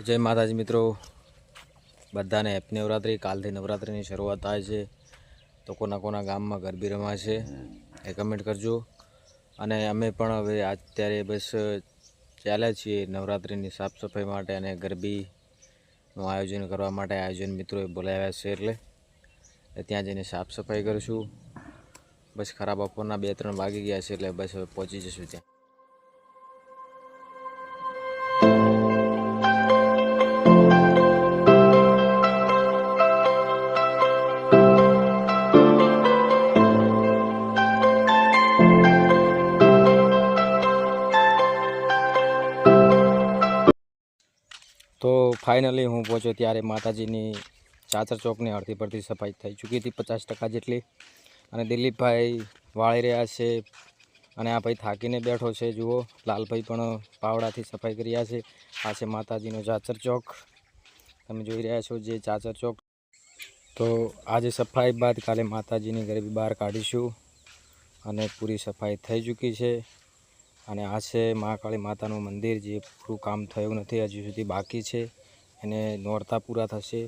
जय माताजी मित्रों, बधाने हैप्पी नवरात्रि। कालथी नवरात्रिनी शरूआत थाय छे तो कोना कोना गाममां गरबी रमाशे ए कमेंट करजो। अने अमे पण हवे अत्यारे बस चाल्या छीए नवरात्रिनी साफ सफाई माटे अने गरबीनुं आयोजन करवा माटे। आयोजन मित्रोए बोलाव्या छे એટલે त्यां जईने साफ सफाई करशुं। बस खरा बपोરના 2-3 वागी गया छे એટલે बस હવે पहोंची जशुं त्यां। तो फाइनली हूँ पहुँचो त्यारे माताजीनी चाचर चौकनी अर्धी परधी सफाई थई चूकी थी 50% जेटली। अने दिलीप भाई वाळी रह्या छे अने आ भाई थाकीने बैठो छे। जुओ लाल भाई पण पावड़ाथी सफाई करी रह्या छे। आ छे माताजीनो चाचर चौक, तमे जोई रह्या छो जे चाचर चौक। तो आज सफाई बाद काले माताजीनी गरबी बहार काढीशुं अने पूरी सफाई थई चूकी छे। अने आ छे महाकाली मातानुं मंदिर जे पूरुं काम थयुं नथी, हजी सुधी बाकी छे। एने नोरता पूरा थशे